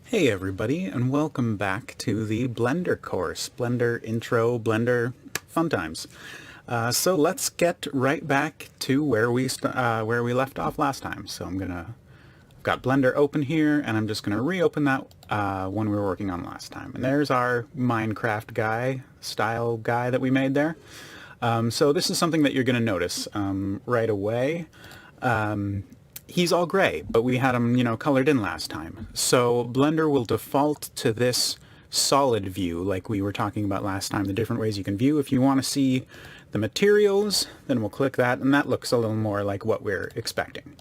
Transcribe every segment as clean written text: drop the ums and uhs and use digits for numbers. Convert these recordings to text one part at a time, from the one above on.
Hey everybody, and welcome back to the Blender course. Blender intro, Blender fun times. So let's get right back to where we left off last time. So I've got Blender open here, and I'm just gonna reopen that one we were working on last time. And there's our Minecraft style guy that we made there. So this is something that you're gonna notice right away. He's all gray, but we had him, colored in last time. So Blender will default to this solid view like we were talking about last time, the different ways you can view. If you want to see the materials, then we'll click that, and that looks a little more like what we're expecting.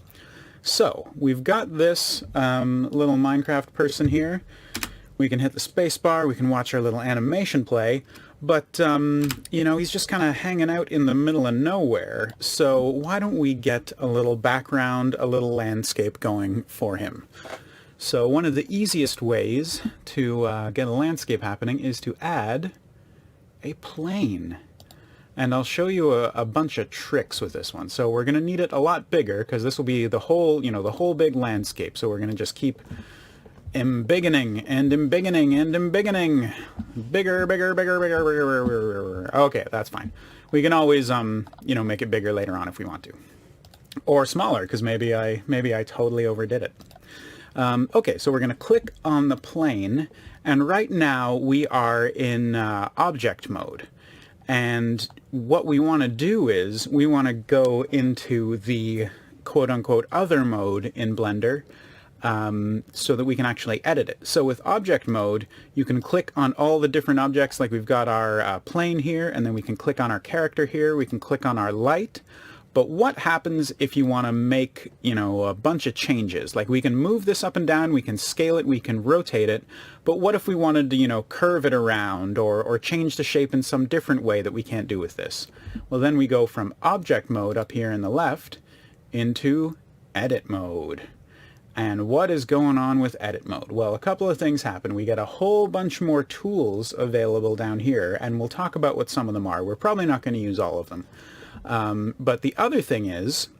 So we've got this little Minecraft person here. We can hit the space bar, we can watch our little animation play, but, he's just kind of hanging out in the middle of nowhere. So why don't we get a little background, a little landscape going for him? So one of the easiest ways to get a landscape happening is to add a plane. And I'll show you a bunch of tricks with this one. So we're going to need it a lot bigger because this will be the whole, the whole big landscape. So we're going to just keep embiggening and embiggening and embiggening. Bigger, bigger, bigger, bigger, bigger, bigger. Okay, that's fine. We can always, make it bigger later on if we want to. Or smaller, because maybe I totally overdid it. Okay, so we're going to click on the plane, and right now we are in object mode. And what we want to do is we want to go into the quote-unquote other mode in Blender, so that we can actually edit it. So with object mode, you can click on all the different objects, like we've got our plane here, and then we can click on our character here, we can click on our light. But what happens if you want to make, a bunch of changes? Like we can move this up and down, we can scale it, we can rotate it, but what if we wanted to, curve it around or change the shape in some different way that we can't do with this? Well, then we go from object mode up here in the left into edit mode. And what is going on with edit mode? Well, a couple of things happen. We get a whole bunch more tools available down here, and we'll talk about what some of them are. We're probably not going to use all of them. But the other thing is,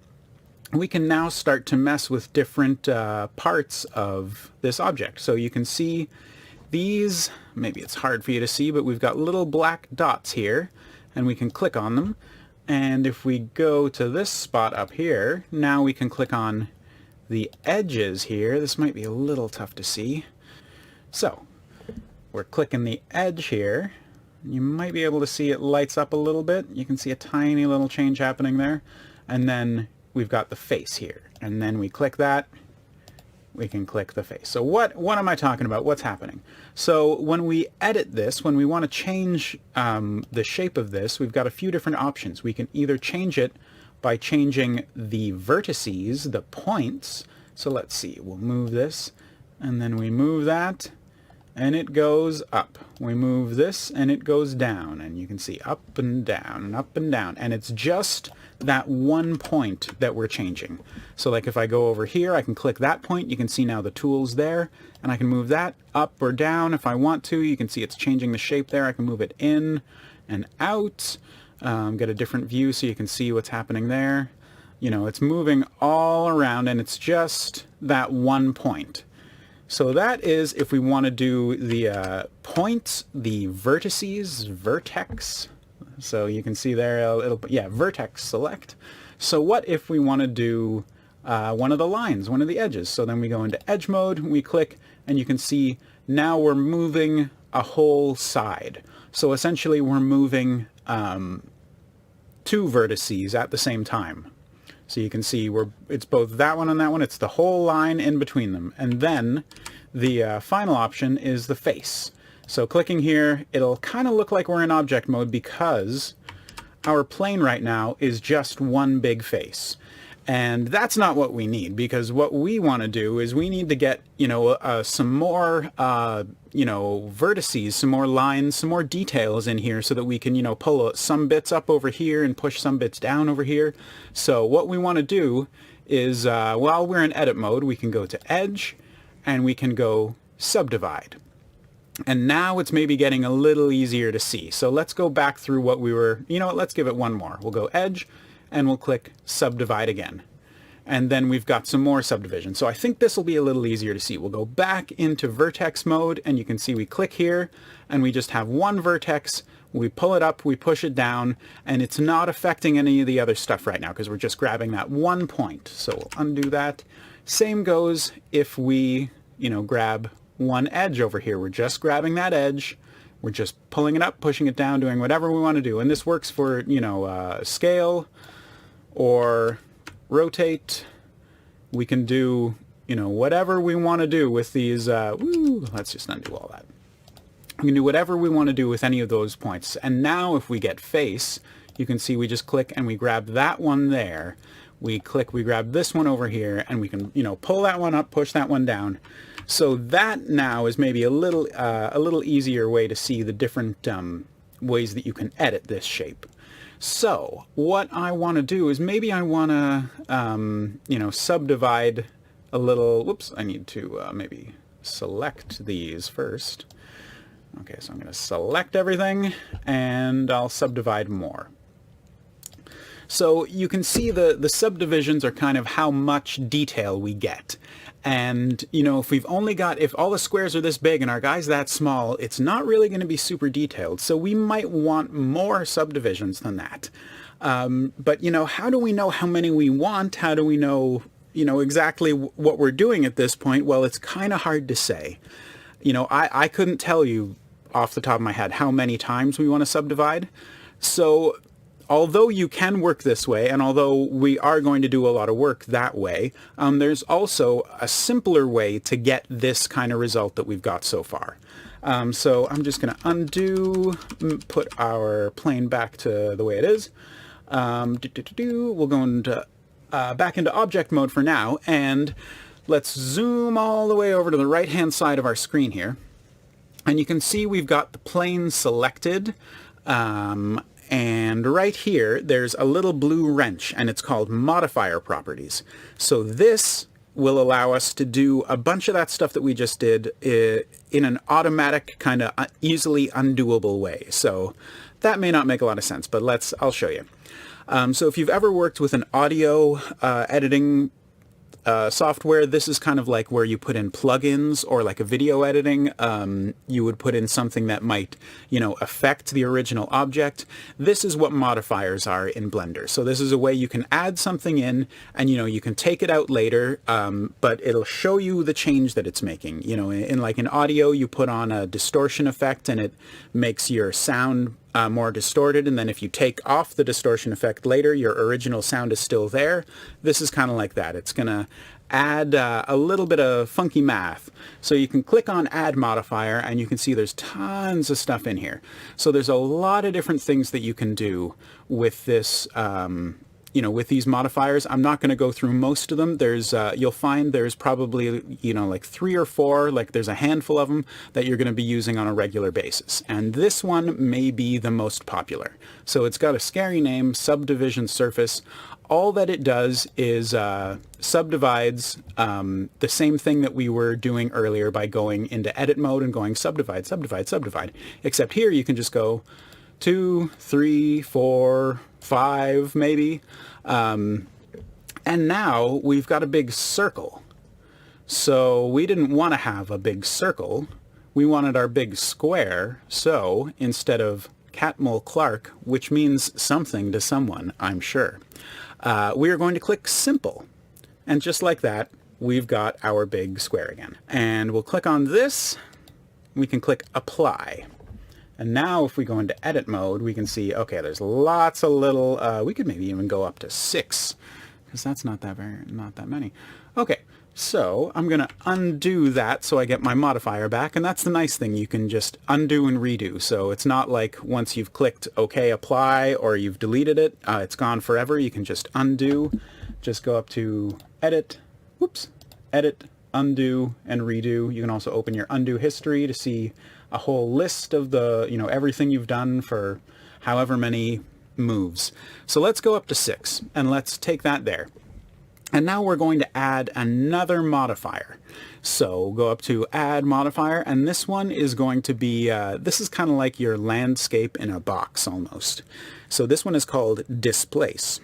we can now start to mess with different parts of this object. So you can see these, maybe it's hard for you to see, but we've got little black dots here, and we can click on them. And if we go to this spot up here, now we can click on the edges here. This might be a little tough to see. So we're clicking the edge here. You might be able to see it lights up a little bit. You can see a tiny little change happening there. And then we've got the face here. And then we click that, we can click the face. So what am I talking about? What's happening? So when we edit this, when we want to change the shape of this, we've got a few different options. We can either change it by changing the vertices, the points. So let's see, we'll move this, and then we move that, and it goes up. We move this, and it goes down, and you can see up and down, and up and down, and it's just that one point that we're changing. So like if I go over here, I can click that point, you can see now the tool's there, and I can move that up or down if I want to. You can see it's changing the shape there. I can move it in and out. Get a different view so you can see what's happening there. It's moving all around, and it's just that one point. So that is if we want to do the points, the vertices, vertex. So you can see there, vertex select. So what if we want to do one of the lines, one of the edges? So then we go into edge mode, we click, and you can see now we're moving a whole side. So essentially we're moving two vertices at the same time. So you can see it's both that one and that one. It's the whole line in between them. And then the final option is the face. So clicking here, it'll kind of look like we're in object mode because our plane right now is just one big face. And that's not what we need, because what we want to do is we need to get, some more, vertices, some more lines, some more details in here so that we can, pull some bits up over here and push some bits down over here. So what we want to do is, while we're in edit mode, we can go to edge and we can go subdivide. And now it's maybe getting a little easier to see. So let's go back through what we were, let's give it one more. We'll go edge, and we'll click subdivide again. And then we've got some more subdivision. So I think this will be a little easier to see. We'll go back into vertex mode, and you can see we click here, and we just have one vertex. We pull it up, we push it down, and it's not affecting any of the other stuff right now because we're just grabbing that one point. So we'll undo that. Same goes if we, grab one edge over here. We're just grabbing that edge. We're just pulling it up, pushing it down, doing whatever we want to do. And this works for, scale or rotate. We can do, whatever we want to do with these. Let's just undo all that. We can do whatever we want to do with any of those points. And now if we get face, you can see we just click and we grab that one there. We click, we grab this one over here, and we can, pull that one up, push that one down. So that now is maybe a little easier way to see the different ways that you can edit this shape. So what I want to do is maybe I want to, subdivide a little. Whoops, I need to maybe select these first. Okay, so I'm going to select everything, and I'll subdivide more. So you can see the subdivisions are kind of how much detail we get. And, if all the squares are this big and our guy's that small, it's not really going to be super detailed. So we might want more subdivisions than that. But, how do we know how many we want? How do we know, exactly what we're doing at this point? Well, it's kind of hard to say. I couldn't tell you off the top of my head how many times we want to subdivide. So although you can work this way, and although we are going to do a lot of work that way, there's also a simpler way to get this kind of result that we've got so far. So I'm just going to undo, put our plane back to the way it is. We'll go into back into object mode for now, and let's zoom all the way over to the right-hand side of our screen here. And you can see we've got the plane selected. And right here, there's a little blue wrench, and it's called modifier properties. So this will allow us to do a bunch of that stuff that we just did in an automatic, kind of easily undoable way. So that may not make a lot of sense, but I'll show you. So if you've ever worked with an audio editing software, this is kind of like where you put in plugins, or like a video editing, you would put in something that might, affect the original object. This is what modifiers are in Blender. So this is a way you can add something in, and you can take it out later, but it'll show you the change that it's making. In audio, you put on a distortion effect, and it makes your sound more distorted, and then if you take off the distortion effect later, your original sound is still there. This is kind of like that. It's going to add a little bit of funky math. So you can click on Add Modifier, and you can see there's tons of stuff in here. So there's a lot of different things that you can do with this, with these modifiers. I'm not going to go through most of them. You'll find there's probably, like 3 or 4, like there's a handful of them that you're going to be using on a regular basis. And this one may be the most popular. So it's got a scary name, Subdivision Surface. All that it does is subdivides the same thing that we were doing earlier by going into edit mode and going subdivide, subdivide, subdivide. Except here you can just go 2, 3, 4, 5 maybe. And now we've got a big circle. So we didn't want to have a big circle. We wanted our big square. So instead of Catmull Clark, which means something to someone, I'm sure, we are going to click Simple. And just like that, we've got our big square again. And we'll click on this. We can click Apply. And now if we go into edit mode, we can see, okay, there's lots of little, we could maybe even go up to 6, because that's not that many. Okay, so I'm going to undo that so I get my modifier back, and that's the nice thing. You can just undo and redo. So it's not like once you've clicked OK, apply, or you've deleted it, it's gone forever. You can just undo, just go up to edit, edit, undo, and redo. You can also open your undo history to see a whole list of the, everything you've done for however many moves. So let's go up to 6, and let's take that there. And now we're going to add another modifier. So go up to Add Modifier, and this one is going to be, this is kind of like your landscape in a box almost. So this one is called Displace.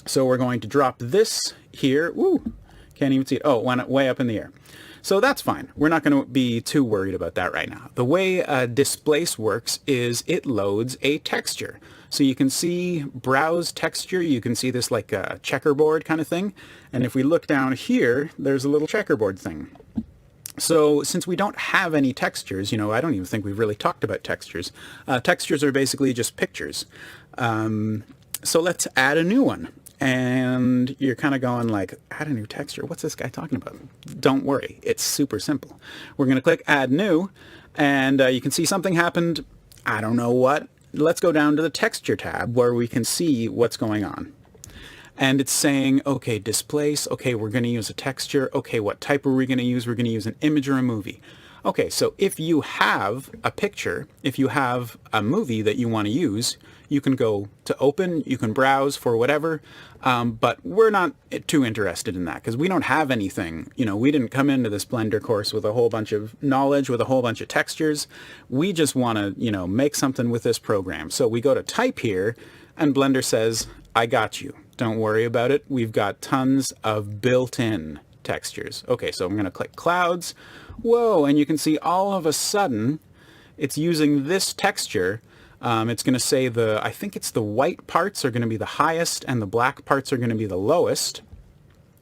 So we're going to drop this here. Woo! Can't even see it. Oh, it went way up in the air. So that's fine. We're not going to be too worried about that right now. The way displace works is it loads a texture. So you can see browse texture. You can see this like a checkerboard kind of thing. And if we look down here, there's a little checkerboard thing. So since we don't have any textures, you know, I don't even think we've really talked about textures. Textures are basically just pictures. So let's add a new one. And you're kind of going like, add a new texture. What's this guy talking about? Don't worry. It's super simple. We're going to click add new, and you can see something happened. I don't know what. Let's go down to the texture tab where we can see what's going on. And it's saying, okay, displace. Okay, we're going to use a texture. Okay, what type are we going to use? We're going to use an image or a movie. Okay, so if you have a picture, if you have a movie that you want to use, you can go to open, you can browse for whatever, but we're not too interested in that because we don't have anything. You know, we didn't come into this Blender course with a whole bunch of knowledge, with a whole bunch of textures. We just want to, you know, make something with this program. So we go to type here, and Blender says, I got you. Don't worry about it. We've got tons of built-in textures. Okay, so I'm going to click clouds. Whoa, and you can see all of a sudden it's using this texture. It's going to say I think it's the white parts are going to be the highest and the black parts are going to be the lowest.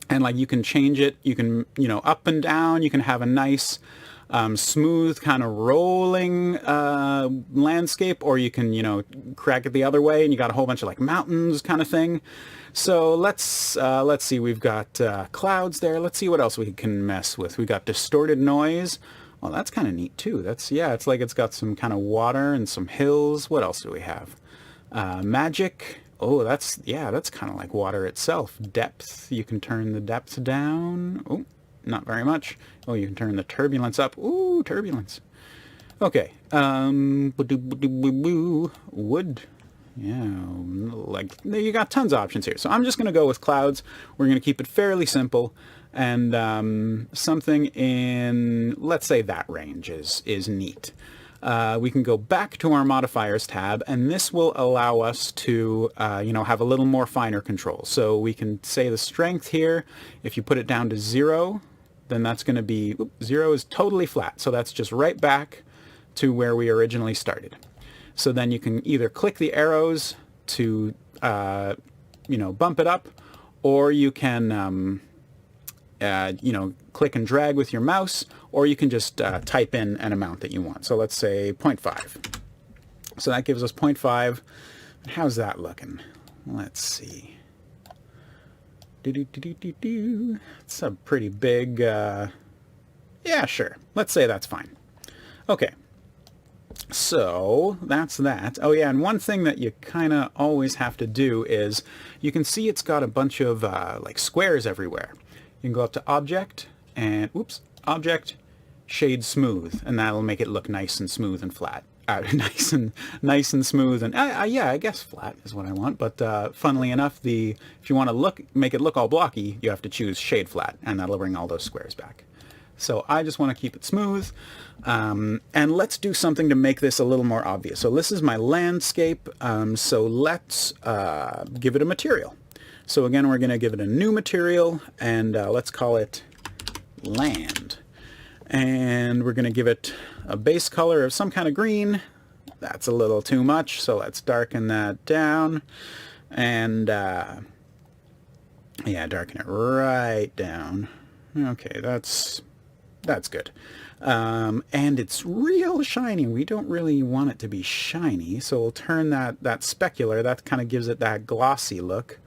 And like you can change it, you can, you know, up and down, you can have a nice smooth kind of rolling landscape, or you can, you know, crack it the other way and you got a whole bunch of like mountains kind of thing. So let's see, we've got clouds there. Let's see what else we can mess with. We got distorted noise. Well, that's kind of neat too. That's, yeah, it's like it's got some kind of water and some hills. What else do we have? Magic. Oh, that's kind of like water itself. Depth. You can turn the depth down. Oh, not very much. Oh, you can turn the turbulence up. Ooh, turbulence. Okay. Wood. Yeah, like you got tons of options here. So I'm just going to go with clouds. We're going to keep it fairly simple. And something in, let's say, that range is neat. We can go back to our modifiers tab, and this will allow us to, you know, have a little more finer control. So we can say the strength here. If you put it down to 0, then that's going to be, 0 is totally flat. So that's just right back to where we originally started. So then you can either click the arrows to, you know, bump it up, or you can, you know, click and drag with your mouse, or you can just type in an amount that you want. So let's say 0.5. So that gives us 0.5. How's that looking? Let's see. It's a pretty big, yeah, sure. Let's say that's fine. Okay. So that's that. Oh yeah, and one thing that you kind of always have to do is, you can see it's got a bunch of like squares everywhere. You can go up to Object, and oops, Object, Shade Smooth, and that'll make it look nice and smooth and flat. Nice and smooth, and yeah, I guess flat is what I want. But funnily enough, if you want to make it look all blocky, you have to choose Shade Flat, and that'll bring all those squares back. So I just want to keep it smooth, and let's do something to make this a little more obvious. So this is my landscape, so let's give it a material. So again, we're going to give it a new material, and let's call it land. And we're going to give it a base color of some kind of green. That's a little too much, so let's darken that down. And yeah, darken it right down. Okay, that's good. And it's real shiny. We don't really want it to be shiny, so we'll turn that specular. That kind of gives it that glossy look.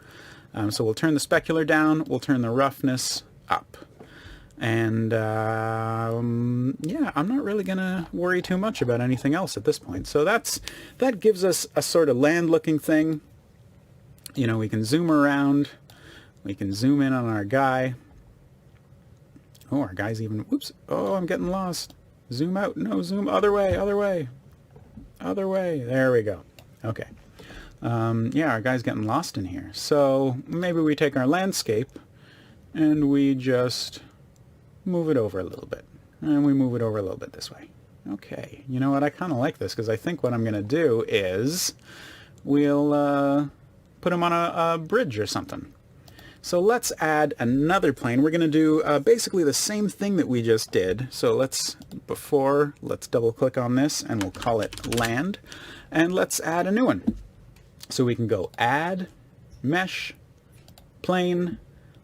So we'll turn the specular down. We'll turn the roughness up. And yeah, I'm not really going to worry too much about anything else at this point. So that gives us a sort of land-looking thing. You know, we can zoom around. We can zoom in on our guy. Oh, our guy's even, whoops. Oh, I'm getting lost. Zoom out. No, zoom other way, other way. Other way. There we go. Okay. Yeah, our guy's getting lost in here. So maybe we take our landscape and we just move it over a little bit. And we move it over a little bit this way. Okay. You know what? I kind of like this because I think what I'm going to do is we'll put him on a bridge or something. So let's add another plane. We're going to do basically the same thing that we just did. So let's double click on this and we'll call it land. And let's add a new one. So we can go add, mesh, plane.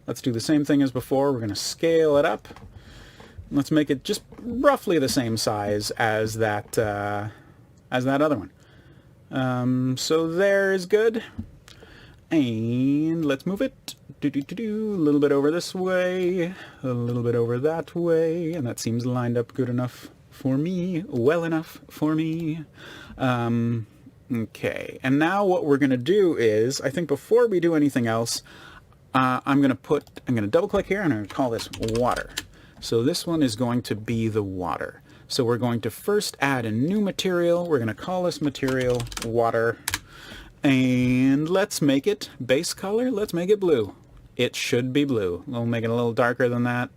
Let's do the same thing as before. We're going to scale it up. Let's make it just roughly the same size as that other one. So there is good. And let's move it. A little bit over this way, a little bit over that way, and that seems lined up good enough for me, well enough for me. Okay, and now what we're going to do is, I think before we do anything else, I'm going to double click here and I'm going to call this water. So this one is going to be the water. So we're going to first add a new material. We're going to call this material water. And let's make it base color. Let's make it blue. It should be blue. We'll make it a little darker than that.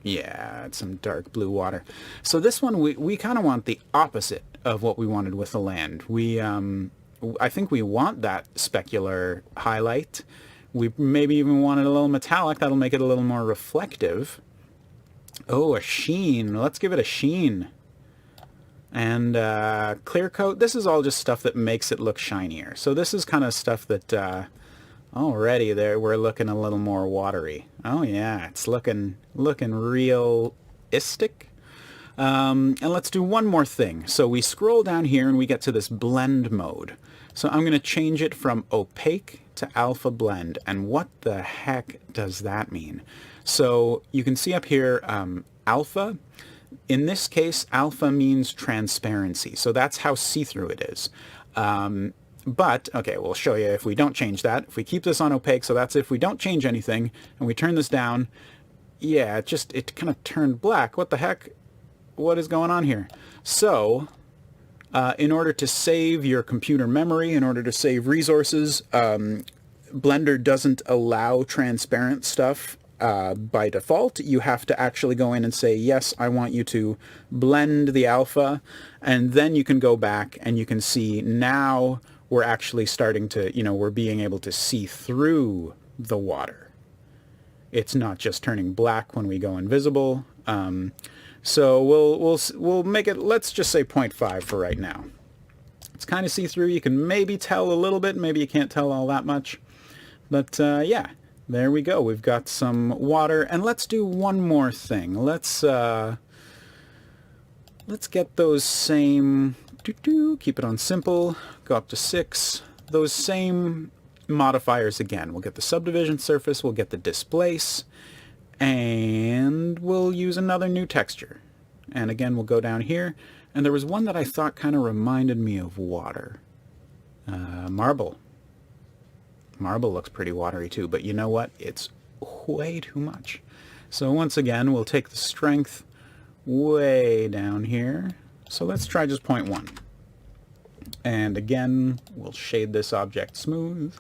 Yeah, it's some dark blue water. So this one, we kind of want the opposite of what we wanted with the land. I think we want that specular highlight. We maybe even wanted a little metallic. That'll make it a little more reflective. Oh, a sheen. Let's give it a sheen. And clear coat, this is all just stuff that makes it look shinier. So this is kind of stuff that already there we're looking a little more watery. Oh yeah, it's looking realistic. And let's do one more thing. So we scroll down here and we get to this blend mode. So I'm going to change it from opaque to alpha blend. And what the heck does that mean? So you can see up here alpha. In this case, alpha means transparency, so that's how see-through it is. But, okay, we'll show you if we don't change that. If we keep this on opaque, so that's if we don't change anything, and we turn this down, yeah, it kind of turned black. What the heck? What is going on here? So, in order to save your computer memory, in order to save resources, Blender doesn't allow transparent stuff. By default, you have to actually go in and say, yes, I want you to blend the alpha, and then you can go back and you can see now we're actually starting to, we're being able to see through the water. It's not just turning black when we go invisible. So we'll make it, let's just say 0.5 for right now. It's kind of see-through. You can maybe tell a little bit, maybe you can't tell all that much. But yeah. There we go. We've got some water, and let's do one more thing. Let's get those same keep it on simple, go up to 6. Those same modifiers again. We'll get the subdivision surface, we'll get the displace, and we'll use another new texture. And again, we'll go down here, and there was one that I thought kind of reminded me of water. Marble. Marble looks pretty watery too, but you know what? It's way too much. So once again, we'll take the strength way down here. So let's try just 0.1. And again, we'll shade this object smooth.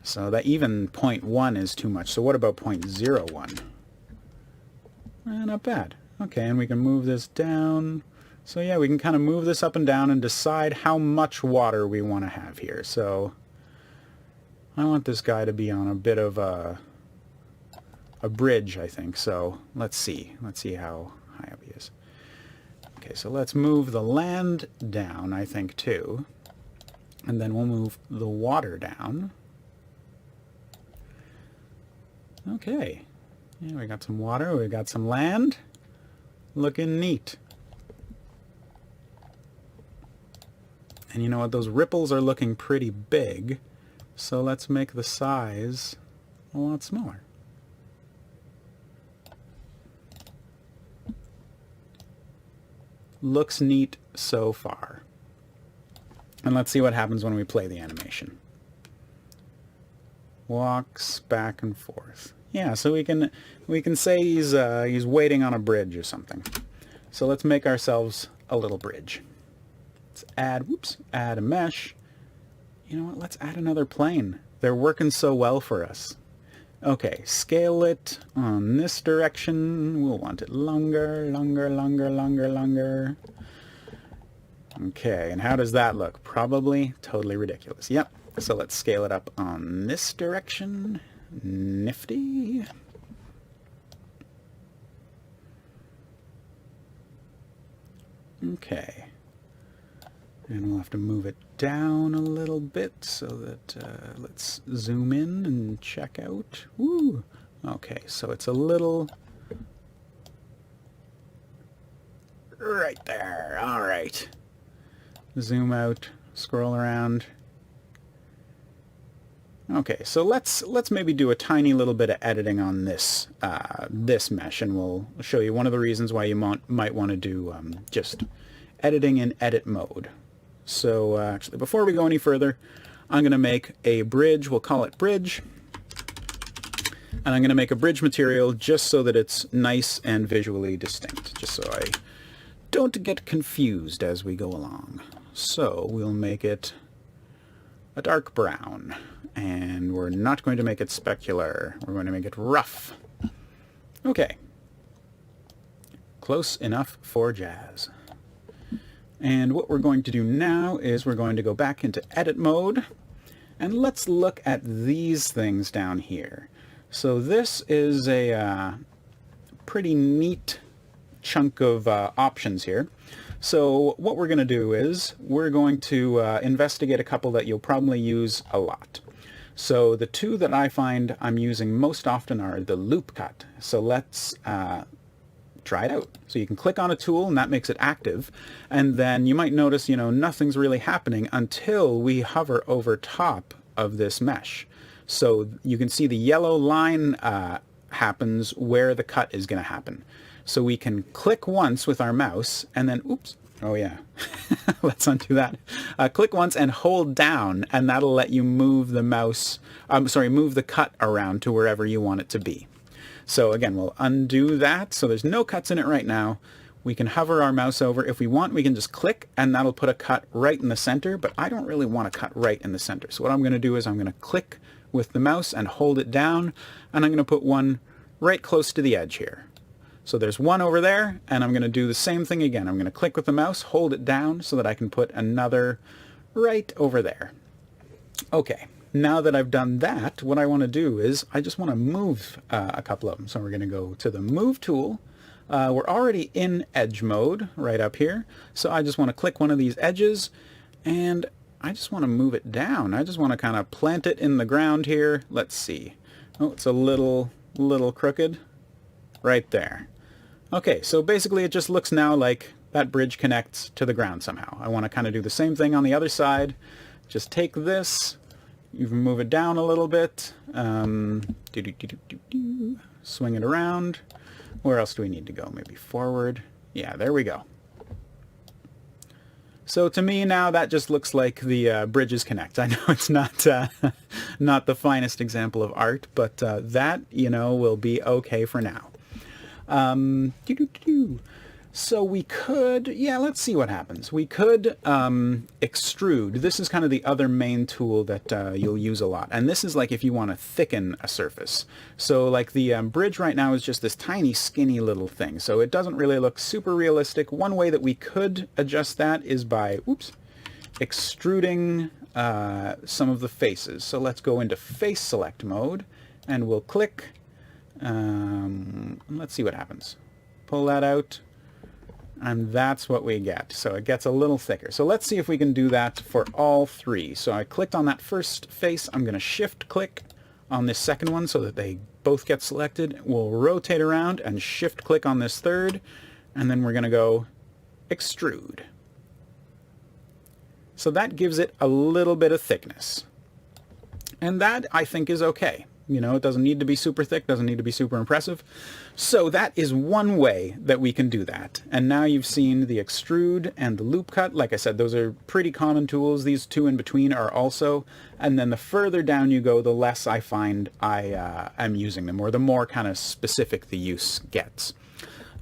So that even 0.1 is too much. So what about 0.01? Not bad. Okay, and we can move this down. So yeah, we can kind of move this up and down and decide how much water we want to have here. So I want this guy to be on a bit of a bridge, I think. So let's see. Let's see how high up he is. Okay, so let's move the land down, I think, too. And then we'll move the water down. Okay. Yeah, we got some water, we got some land. Looking neat. And you know what, those ripples are looking pretty big, so let's make the size a lot smaller. Looks neat so far. And let's see what happens when we play the animation. Walks back and forth. Yeah, so we can say he's waiting on a bridge or something. So let's make ourselves a little bridge. Let's add a mesh. You know what, let's add another plane. They're working so well for us. Okay, scale it on this direction. We'll want it longer, longer, longer, longer, longer. Okay, and how does that look? Probably totally ridiculous. Yep. So let's scale it up on this direction. Nifty. Okay. And we'll have to move it down a little bit so that, let's zoom in and check out. Woo! Okay, so it's a little... right there. All right. Zoom out, scroll around. Okay, so let's maybe do a tiny little bit of editing on this this mesh, and we'll show you one of the reasons why you might want to do just editing in edit mode. So actually, before we go any further, I'm going to make a bridge. We'll call it bridge. And I'm going to make a bridge material just so that it's nice and visually distinct, just so I don't get confused as we go along. So we'll make it a dark brown. And we're not going to make it specular. We're going to make it rough. Okay. Close enough for jazz. And what we're going to do now is we're going to go back into edit mode. And let's look at these things down here. So this is a pretty neat chunk of options here. So what we're going to do is we're going to investigate a couple that you'll probably use a lot. So the two that I find I'm using most often are the loop cut. So let's try it out. So you can click on a tool and that makes it active. And then you might notice, you know, nothing's really happening until we hover over top of this mesh. So you can see the yellow line happens where the cut is going to happen. So we can click once with our mouse and then, oops, oh yeah, let's undo that. Click once and hold down, and that'll let you move the move the cut around to wherever you want it to be. So again, we'll undo that. So there's no cuts in it right now. We can hover our mouse over. If we want, we can just click, and that'll put a cut right in the center, but I don't really want a cut right in the center. So what I'm going to do is I'm going to click with the mouse and hold it down, and I'm going to put one right close to the edge here. So there's one over there, and I'm going to do the same thing again. I'm going to click with the mouse, hold it down so that I can put another right over there. Okay, now that I've done that, what I want to do is I just want to move a couple of them. So we're going to go to the Move tool. We're already in edge mode right up here. So I just want to click one of these edges, and I just want to move it down. I just want to kind of plant it in the ground here. Let's see. Oh, it's a little crooked. Right there. Okay, so basically it just looks now like that bridge connects to the ground somehow. I want to kind of do the same thing on the other side. Just take this, you can move it down a little bit, swing it around. Where else do we need to go? Maybe forward. Yeah, there we go. So to me now that just looks like the bridges connect. I know it's not not the finest example of art, but that, you know, will be okay for now. So we could, yeah, let's see what happens. We could extrude. This is kind of the other main tool that you'll use a lot. And this is like if you want to thicken a surface. So like the bridge right now is just this tiny skinny little thing. So it doesn't really look super realistic. One way that we could adjust that is by, oops, extruding some of the faces. So let's go into face select mode and we'll click. Let's see what happens. Pull that out. And that's what we get. So it gets a little thicker. So let's see if we can do that for all three. So I clicked on that first face. I'm going to shift click on this second one so that they both get selected. We'll rotate around and shift click on this third. And then we're going to go extrude. So that gives it a little bit of thickness. And that, I think, is okay. You know, it doesn't need to be super thick, doesn't need to be super impressive. So that is one way that we can do that. And now you've seen the extrude and the loop cut. Like I said, those are pretty common tools. These two in between are also. And then the further down you go, the less I find I am using them, or the more kind of specific the use gets.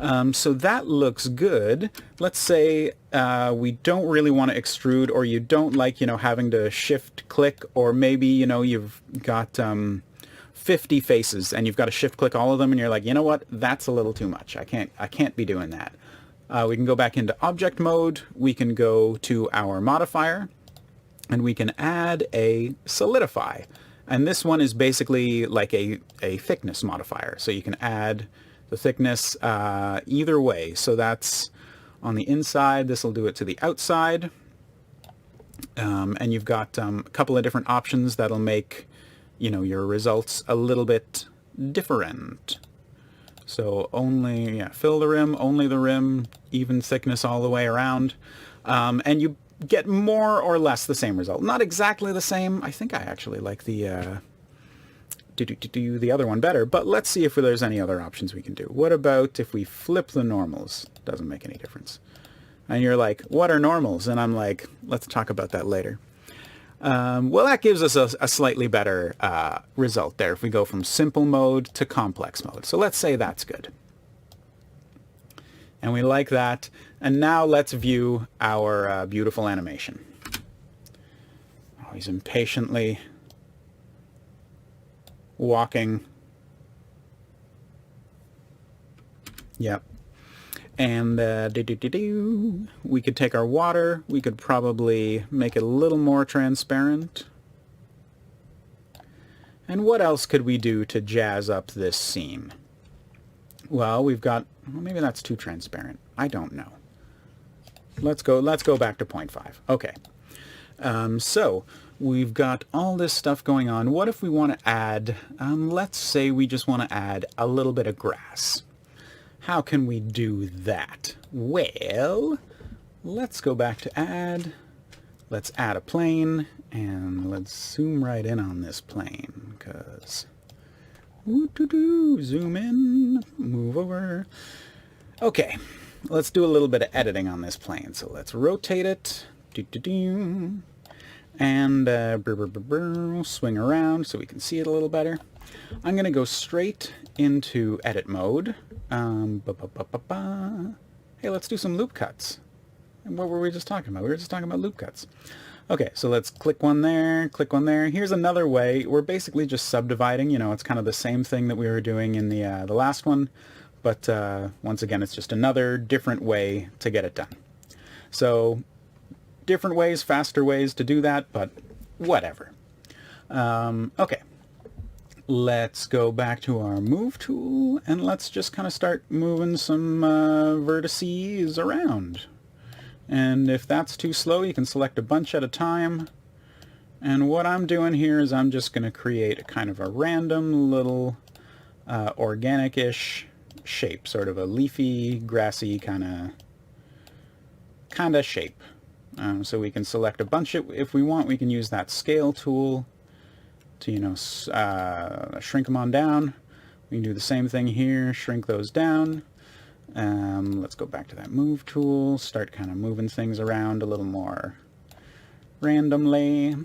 So that looks good. Let's say we don't really want to extrude, or you don't like, you know, having to shift click, or maybe, you know, you've got 50 faces and you've got to shift click all of them and you're like, you know what, that's a little too much. I can't be doing that. We can go back into object mode. We can go to our modifier, and we can add a solidify. And this one is basically like a thickness modifier. So you can add the thickness either way. So that's on the inside. This will do it to the outside. And you've got a couple of different options that'll make, your results a little bit different. So only, fill the rim, only the rim, even thickness all the way around. And you get more or less the same result. Not exactly the same. I think I actually like the other one better, but let's see if there's any other options we can do. What about if we flip the normals? Doesn't make any difference. And you're like, what are normals? And I'm like, let's talk about that later. Well, that gives us a slightly better result there if we go from simple mode to complex mode. So let's say that's good. And we like that. And now let's view our beautiful animation. Oh, he's impatiently walking. Yep. And we could take our water. We could probably make it a little more transparent. And what else could we do to jazz up this scene? Well, we've got, well, maybe that's too transparent. I don't know. Let's go back to 0.5. Okay. So we've got all this stuff going on. What if we want to add, let's say we just want to add a little bit of grass. How can we do that? Well, let's go back to add. Let's add a plane, and let's zoom right in on this plane, because zoom in, move over. Okay, let's do a little bit of editing on this plane. So let's rotate it, and swing around so we can see it a little better. I'm going to go straight into edit mode. Hey, let's do some loop cuts. And what were we just talking about? We were just talking about loop cuts. Okay, so let's click one there, click one there. Here's another way. We're basically just subdividing. It's kind of the same thing that we were doing in the last one, but once again, it's just another different way to get it done. So different ways, faster ways to do that, but whatever. Okay. Let's go back to our move tool, and let's just kind of start moving some vertices around. And if that's too slow, you can select a bunch at a time. And what I'm doing here is I'm just going to create a kind of a random little organic-ish shape, sort of a leafy, grassy kind of shape. So we can select a bunch if we want. We can use that scale tool to, shrink them on down. We can do the same thing here, shrink those down. Let's go back to that move tool, start kind of moving things around a little more randomly.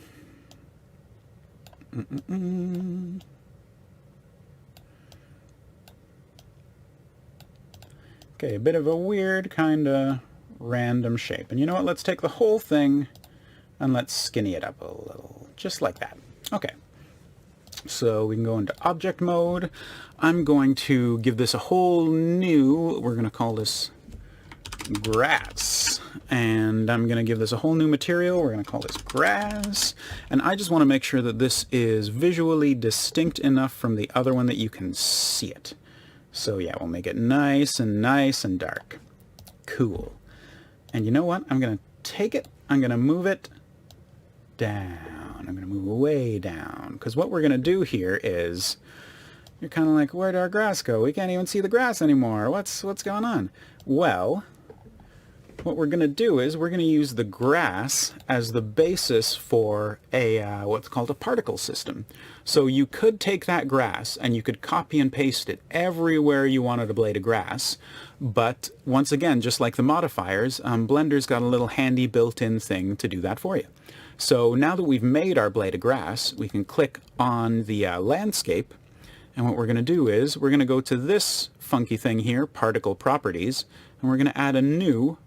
Okay, a bit of a weird kind of random shape. And you know what, let's take the whole thing and let's skinny it up a little, just like that. Okay. So we can go into object mode. I'm going to give this a whole new, we're going to call this grass. And I'm going to give this a whole new material. We're going to call this grass. And I just want to make sure that this is visually distinct enough from the other one that you can see it. So yeah, we'll make it nice and dark. Cool. And you know what? I'm going to take it, I'm going to move it down. I'm going to move way down, because what we're going to do here is, you're kind of like, where'd our grass go? We can't even see the grass anymore. What's going on? Well, what we're going to do is we're going to use the grass as the basis for a what's called a particle system. So you could take that grass and you could copy and paste it everywhere you wanted a blade of grass. But once again, just like the modifiers, Blender's got a little handy built-in thing to do that for you. So now that we've made our blade of grass, we can click on the landscape, and what we're going to do is we're going to go to this funky thing here, particle properties, and we're going to add a new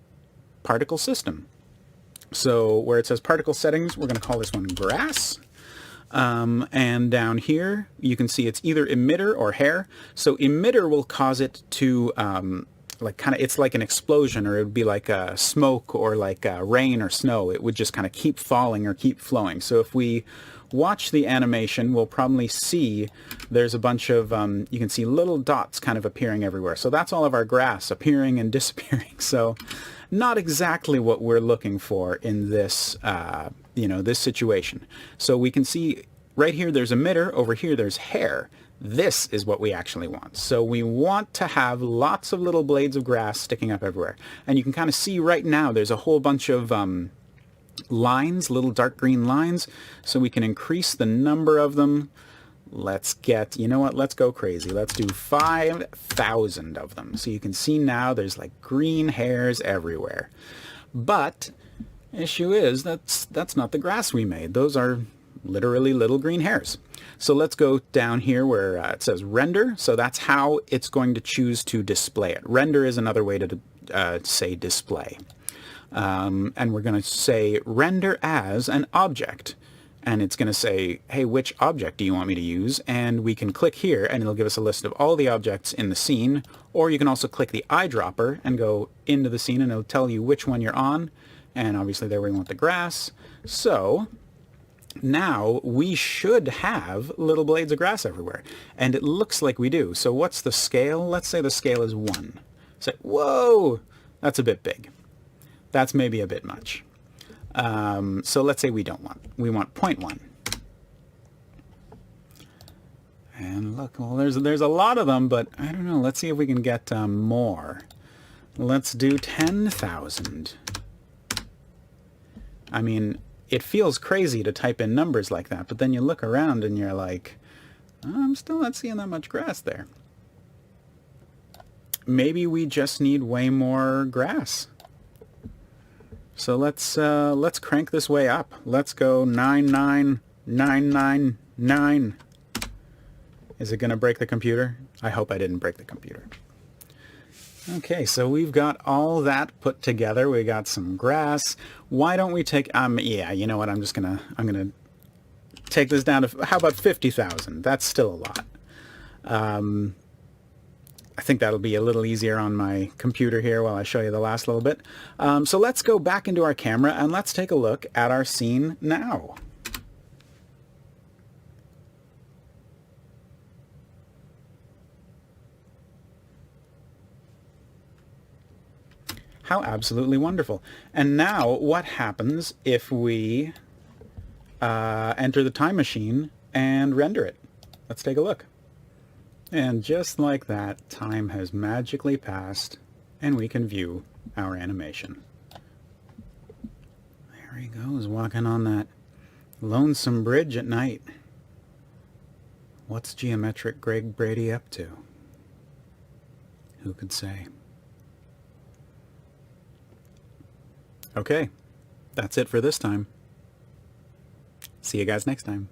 particle system. So where it says particle settings, we're going to call this one grass. And down here, you can see it's either emitter or hair. So emitter will cause it to like kind of, it's like an explosion, or it would be like a smoke, or like rain or snow. It would just kind of keep falling or keep flowing. So if we watch the animation, we'll probably see there's a bunch of, you can see little dots kind of appearing everywhere. So that's all of our grass appearing and disappearing. So not exactly what we're looking for in this, this situation. So we can see right here there's emitter, over here there's hair. This is what we actually want. So we want to have lots of little blades of grass sticking up everywhere. And you can kind of see right now there's a whole bunch of lines, little dark green lines. So we can increase the number of them. Let's get, you know what, let's go crazy. Let's do 5,000 of them. So you can see now there's like green hairs everywhere. But issue is that's not the grass we made. Those are literally little green hairs. So let's go down here where it says render. So that's how it's going to choose to display it. Render is another way to say display. And we're going to say render as an object. And it's going to say, hey, which object do you want me to use? And we can click here and it'll give us a list of all the objects in the scene. Or you can also click the eyedropper and go into the scene and it'll tell you which one you're on. And obviously there we want the grass. So now we should have little blades of grass everywhere. And it looks like we do. So what's the scale? Let's say the scale is 1. Say, whoa, that's a bit big. That's maybe a bit much. So let's say we want 0.1. And look, well, there's a lot of them, but I don't know. Let's see if we can get more. Let's do 10,000. I mean, it feels crazy to type in numbers like that, but then you look around and you're like, I'm still not seeing that much grass there. Maybe we just need way more grass. So let's crank this way up. Let's go 99999. Is it going to break the computer? I hope I didn't break the computer. Okay, so we've got all that put together. We got some grass. Why don't we take, yeah, you know what, I'm gonna take this down to, how about 50,000? That's still a lot. I think that'll be a little easier on my computer here while I show you the last little bit. So let's go back into our camera and let's take a look at our scene now. How absolutely wonderful. And now what happens if we enter the time machine and render it? Let's take a look. And just like that, time has magically passed and we can view our animation. There he goes, walking on that lonesome bridge at night. What's geometric Greg Brady up to? Who could say? Okay, that's it for this time. See you guys next time.